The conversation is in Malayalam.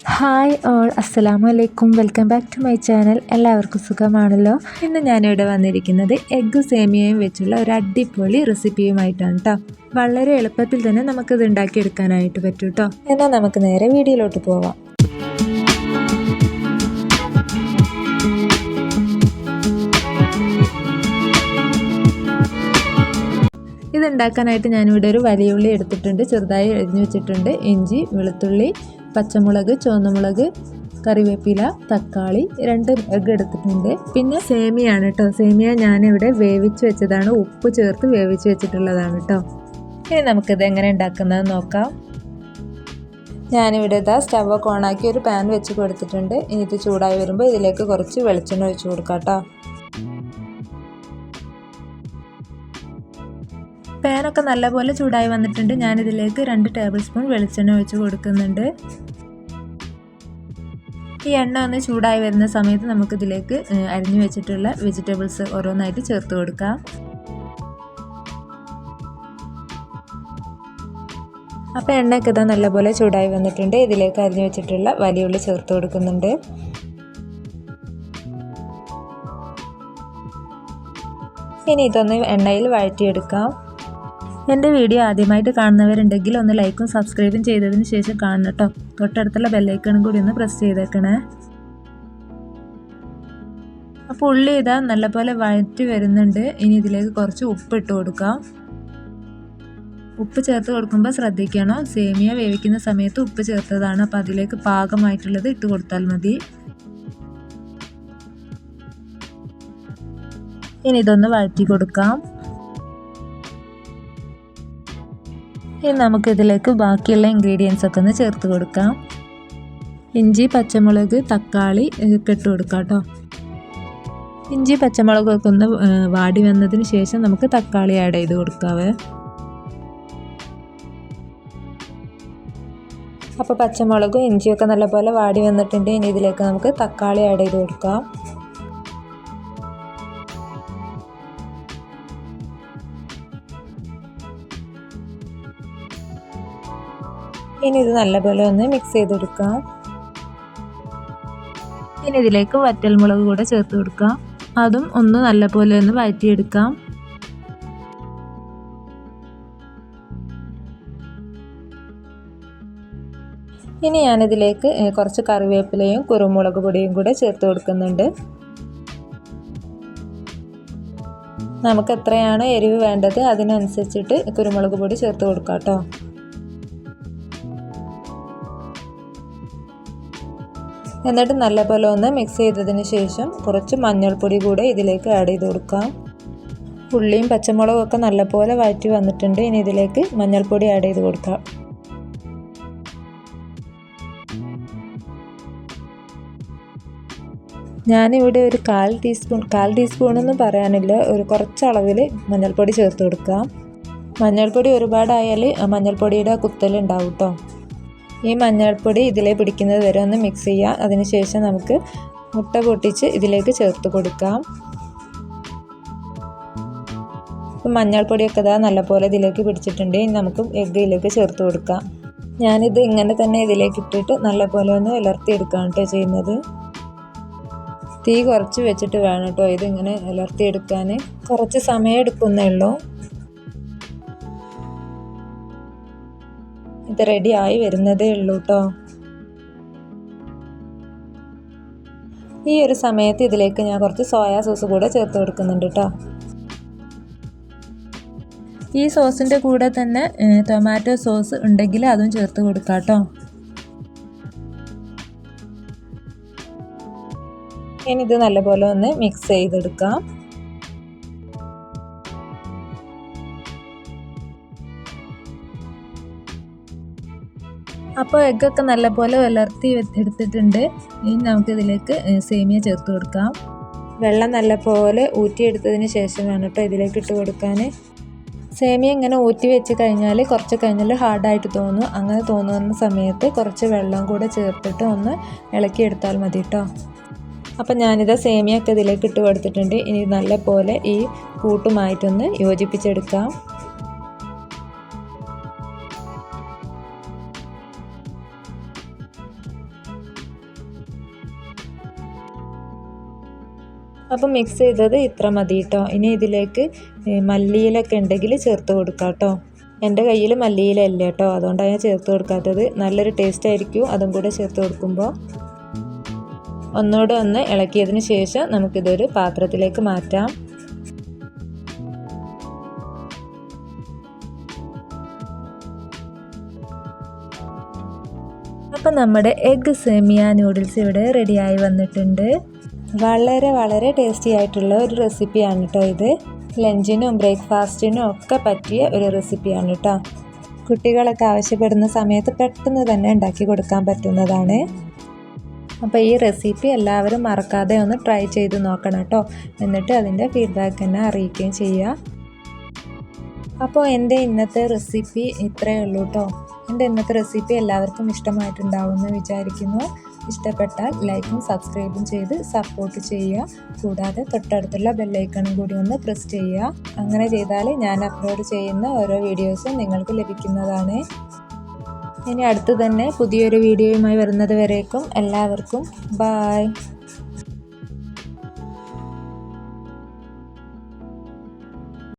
ഹായ് ഓൾ, അസ്സലാമു അലൈക്കും. Welcome back to my channel. എല്ലാവർക്കും സുഖമാണല്ലോ. ഇന്ന് ഞാനിവിടെ വന്നിരിക്കുന്നത് എഗ്ഗും സേമിയയും വെച്ചുള്ള ഒരു അടിപൊളി റെസിപ്പിയുമായിട്ടാണ് കേട്ടോ. വളരെ എളുപ്പത്തിൽ തന്നെ നമുക്കിത് ഉണ്ടാക്കിയെടുക്കാനായിട്ട് പറ്റും കേട്ടോ. എന്നാൽ നമുക്ക് നേരെ വീഡിയോയിലോട്ട് പോവാം. ഇതുണ്ടാക്കാനായിട്ട് ഞാനിവിടെ ഒരു വലിയ ഉള്ളി എടുത്തിട്ടുണ്ട്, ചെറുതായി അരിഞ്ഞു വെച്ചിട്ടുണ്ട്. ഇഞ്ചി, വെളുത്തുള്ളി, പച്ചമുളക്, ചുവന്നമുളക്, കറിവേപ്പില, തക്കാളി, 2 എഗ്ഗ് എടുത്തിട്ടുണ്ട്. പിന്നെ സേമിയാണ് കേട്ടോ. സേമിയ ഞാനിവിടെ വേവിച്ച് വെച്ചതാണ്, ഉപ്പ് ചേർത്ത് വേവിച്ച് വെച്ചിട്ടുള്ളതാണ് കേട്ടോ. ഇനി നമുക്കിത് എങ്ങനെ ഉണ്ടാക്കുന്നത് നോക്കാം. ഞാനിവിടെ സ്റ്റവ് ഓണാക്കി ഒരു പാൻ വെച്ച് കൊടുത്തിട്ടുണ്ട്. ഇനി ഇത് ചൂടായി വരുമ്പോൾ ഇതിലേക്ക് കുറച്ച് വെളിച്ചെണ്ണ ഒഴിച്ച് കൊടുക്കാം കേട്ടോ. പാനൊക്കെ നല്ലപോലെ ചൂടായി വന്നിട്ടുണ്ട്. ഞാനിതിലേക്ക് 2 ടേബിൾ സ്പൂൺ വെളിച്ചെണ്ണ ഒഴിച്ച് കൊടുക്കുന്നുണ്ട്. ഈ എണ്ണ ഒന്ന് ചൂടായി വരുന്ന സമയത്ത് നമുക്കിതിലേക്ക് അരിഞ്ഞു വെച്ചിട്ടുള്ള വെജിറ്റബിൾസ് ഓരോന്നായിട്ട് ചേർത്ത് കൊടുക്കാം. അപ്പോൾ എണ്ണയൊക്കെ ഇതാ നല്ലപോലെ ചൂടായി വന്നിട്ടുണ്ട്. ഇതിലേക്ക് അരിഞ്ഞു വെച്ചിട്ടുള്ള വലിയ ഉള്ളി ചേർത്ത് കൊടുക്കുന്നുണ്ട്. ഇനി ഇതൊന്ന് എണ്ണയിൽ വഴറ്റിയെടുക്കാം. എൻ്റെ വീഡിയോ ആദ്യമായിട്ട് കാണുന്നവരുണ്ടെങ്കിൽ ഒന്ന് ലൈക്കും സബ്സ്ക്രൈബും ചെയ്തതിന് ശേഷം കാണണം കേട്ടോ. തൊട്ടടുത്തുള്ള ബെല്ലൈക്കണും കൂടി ഒന്ന് പ്രസ് ചെയ്തേക്കണേ. അപ്പോൾ ഉള്ളി ഇതാ നല്ലപോലെ വഴറ്റി വരുന്നുണ്ട്. ഇനി ഇതിലേക്ക് കുറച്ച് ഉപ്പ് ഇട്ട് കൊടുക്കാം. ഉപ്പ് ചേർത്ത് കൊടുക്കുമ്പോൾ ശ്രദ്ധിക്കണം, സേമിയ വേവിക്കുന്ന സമയത്ത് ഉപ്പ് ചേർത്തതാണ്. അപ്പോൾ അതിലേക്ക് പാകമായിട്ടുള്ളത് ഇട്ട് കൊടുത്താൽ മതി. ഇനി ഇതൊന്ന് വഴറ്റി കൊടുക്കാം. ഇനി നമുക്കിതിലേക്ക് ബാക്കിയുള്ള ഇൻഗ്രീഡിയൻസ് ഒക്കെ ഒന്ന് ചേർത്ത് കൊടുക്കാം. ഇഞ്ചി, പച്ചമുളക്, തക്കാളി ഒക്കെ ഇട്ട് കൊടുക്കാം കേട്ടോ. ഇഞ്ചി പച്ചമുളകൊക്കെ ഒന്ന് വാടി വന്നതിന് ശേഷം നമുക്ക് തക്കാളി ആഡ് ചെയ്ത് കൊടുക്കാവേ. അപ്പോൾ പച്ചമുളകും ഇഞ്ചിയൊക്കെ നല്ലപോലെ വാടി വന്നിട്ടുണ്ട്. ഇനി ഇതിലേക്ക് നമുക്ക് തക്കാളി ആഡ് ചെയ്ത് കൊടുക്കാം. ഇനി ഇത് നല്ലപോലെ ഒന്ന് മിക്സ് ചെയ്തെടുക്കാം. ഇനി ഇതിലേക്ക് വറ്റൽമുളക് കൂടെ ചേർത്ത് കൊടുക്കാം. അതും ഒന്ന് നല്ലപോലെ ഒന്ന് വഴറ്റിയെടുക്കാം. ഇനി ഞാനിതിലേക്ക് കുറച്ച് കറിവേപ്പിലയും കുരുമുളക് പൊടിയും കൂടെ ചേർത്ത് കൊടുക്കുന്നുണ്ട്. നമുക്ക് എത്രയാണ് എരിവ് വേണ്ടത് അതിനനുസരിച്ചിട്ട് കുരുമുളക് പൊടി ചേർത്ത് കൊടുക്കാം കേട്ടോ. എന്നിട്ട് നല്ലപോലെ ഒന്ന് മിക്സ് ചെയ്തതിന് ശേഷം കുറച്ച് മഞ്ഞൾപ്പൊടി കൂടെ ഇതിലേക്ക് ആഡ് ചെയ്ത് കൊടുക്കാം. ഉള്ളിയും പച്ചമുളകും ഒക്കെ നല്ലപോലെ വഴറ്റി വന്നിട്ടുണ്ട്. ഇനി ഇതിലേക്ക് മഞ്ഞൾപ്പൊടി ആഡ് ചെയ്ത് കൊടുക്കാം. ഞാനിവിടെ ഒരു 1/4 ടീസ്പൂണൊന്നും പറയാനില്ല, ഒരു കുറച്ച് അളവിൽ മഞ്ഞൾപ്പൊടി ചേർത്ത് കൊടുക്കാം. മഞ്ഞൾപ്പൊടി ഒരുപാടായാൽ മഞ്ഞൾപ്പൊടിയുടെ കുത്തലുണ്ടാവും കേട്ടോ. ഈ മഞ്ഞൾപ്പൊടി ഇതിലേക്ക് പിടിക്കുന്നത് വരെ ഒന്ന് മിക്സ് ചെയ്യുക. അതിനുശേഷം നമുക്ക് മുട്ട പൊട്ടിച്ച് ഇതിലേക്ക് ചേർത്ത് കൊടുക്കാം. ഇപ്പം മഞ്ഞൾപ്പൊടിയൊക്കെ ഇതാ നല്ലപോലെ ഇതിലേക്ക് പിടിച്ചിട്ടുണ്ട്. ഇനി നമുക്ക് എഗ്ഗിലേക്ക് ചേർത്ത് കൊടുക്കാം. ഞാനിത് ഇങ്ങനെ തന്നെ ഇതിലേക്ക് ഇട്ടിട്ട് നല്ലപോലെ ഒന്ന് ഇളർത്തിയെടുക്കുകയാണ് കേട്ടോ ചെയ്യുന്നത്. തീ കുറച്ച് വെച്ചിട്ട് വേണം കേട്ടോ ഇതിങ്ങനെ ഇളർത്തിയെടുക്കാൻ. കുറച്ച് സമയം എടുക്കുന്നേ ഉള്ളൂ. ഇത് റെഡി ആയി വരുന്നതേ ഉള്ളൂ കേട്ടോ. ഈ ഒരു സമയത്ത് ഇതിലേക്ക് ഞാൻ കുറച്ച് സോയാ സോസ് കൂടെ ചേർത്ത് കൊടുക്കുന്നുണ്ട് കേട്ടോ. ഈ സോസിൻ്റെ കൂടെ തന്നെ ടൊമാറ്റോ സോസ് ഉണ്ടെങ്കിൽ അതും ചേർത്ത് കൊടുക്കാം കേട്ടോ. ഇനി ഇത് നല്ലപോലെ ഒന്ന് മിക്സ് ചെയ്തെടുക്കാം. അപ്പോൾ എഗ്ഗൊക്കെ നല്ലപോലെ ഉലർത്തി എടുത്തിട്ടുണ്ട്. ഇനി നമുക്കിതിലേക്ക് സേമിയ ചേർത്ത് കൊടുക്കാം. വെള്ളം നല്ലപോലെ ഊറ്റിയെടുത്തതിന് ശേഷം വേണം കേട്ടോ ഇതിലേക്ക് ഇട്ട് കൊടുക്കാൻ. സേമിയ ഇങ്ങനെ ഊറ്റി വെച്ച് കഴിഞ്ഞാൽ കുറച്ച് കഴിഞ്ഞാൽ ഹാർഡായിട്ട് തോന്നും. അങ്ങനെ തോന്നുന്ന സമയത്ത് കുറച്ച് വെള്ളം കൂടെ ചേർത്തിട്ട് ഒന്ന് ഇളക്കിയെടുത്താൽ മതി കേട്ടോ. അപ്പം ഞാനിത് സേമിയൊക്കെ ഇതിലേക്ക് ഇട്ട് കൊടുത്തിട്ടുണ്ട്. ഇനി നല്ലപോലെ ഈ കൂട്ടുമായിട്ടൊന്ന് യോജിപ്പിച്ചെടുക്കാം. അപ്പം മിക്സ് ചെയ്തത് ഇത്ര മതി കേട്ടോ. ഇനി ഇതിലേക്ക് മല്ലിയിലൊക്കെ ഉണ്ടെങ്കിൽ ചേർത്ത് കൊടുക്കാം കേട്ടോ. എൻ്റെ കയ്യിൽ മല്ലിയില ഇല്ല കേട്ടോ, അതുകൊണ്ടാണ് ഞാൻ ചേർത്ത് കൊടുക്കാത്തത്. നല്ലൊരു ടേസ്റ്റ് ആയിരിക്കും അതും കൂടെ ചേർത്ത് കൊടുക്കുമ്പോൾ. ഒന്നുകൂടെ ഒന്ന് ഇളക്കിയതിന് ശേഷം നമുക്കിതൊരു പാത്രത്തിലേക്ക് മാറ്റാം. അപ്പം നമ്മുടെ എഗ്ഗ് സേമിയ നൂഡിൽസ് ഇവിടെ റെഡിയായി വന്നിട്ടുണ്ട്. വളരെ ടേസ്റ്റി ആയിട്ടുള്ള ഒരു റെസിപ്പിയാണ് കേട്ടോ ഇത്. ലഞ്ചിനും ബ്രേക്ക്ഫാസ്റ്റിനും ഒക്കെ പറ്റിയ ഒരു റെസിപ്പിയാണ് കേട്ടോ. കുട്ടികളൊക്കെ ആവശ്യപ്പെടുന്ന സമയത്ത് പെട്ടെന്ന് തന്നെ ഉണ്ടാക്കി കൊടുക്കാൻ പറ്റുന്നതാണ്. അപ്പോൾ ഈ റെസിപ്പി എല്ലാവരും മറക്കാതെ ഒന്ന് ട്രൈ ചെയ്ത് നോക്കണം കേട്ടോ. എന്നിട്ട് അതിൻ്റെ ഫീഡ്ബാക്ക് എന്നെ അറിയിക്കുകയും ചെയ്യുക. അപ്പോൾ എൻ്റെ ഇന്നത്തെ റെസിപ്പി ഇത്രയേ ഉള്ളൂ കേട്ടോ. എൻ്റെ ഇന്നത്തെ റെസിപ്പി എല്ലാവർക്കും ഇഷ്ടമായിട്ടുണ്ടാവുമെന്ന് വിചാരിക്കുന്നു. ഇഷ്ടപ്പെട്ടാൽ ലൈക്കും സബ്സ്ക്രൈബും ചെയ്ത് സപ്പോർട്ട് ചെയ്യുക. കൂടാതെ തൊട്ടടുത്തുള്ള ബെല്ലൈക്കണും കൂടി ഒന്ന് പ്രസ് ചെയ്യുക. അങ്ങനെ ചെയ്താൽ ഞാൻ അപ്ലോഡ് ചെയ്യുന്ന ഓരോ വീഡിയോസും നിങ്ങൾക്ക് ലഭിക്കുന്നതാണ്. ഇനി അടുത്ത് തന്നെ പുതിയൊരു വീഡിയോയുമായി വരുന്നത് വരേക്കും എല്ലാവർക്കും ബായ്.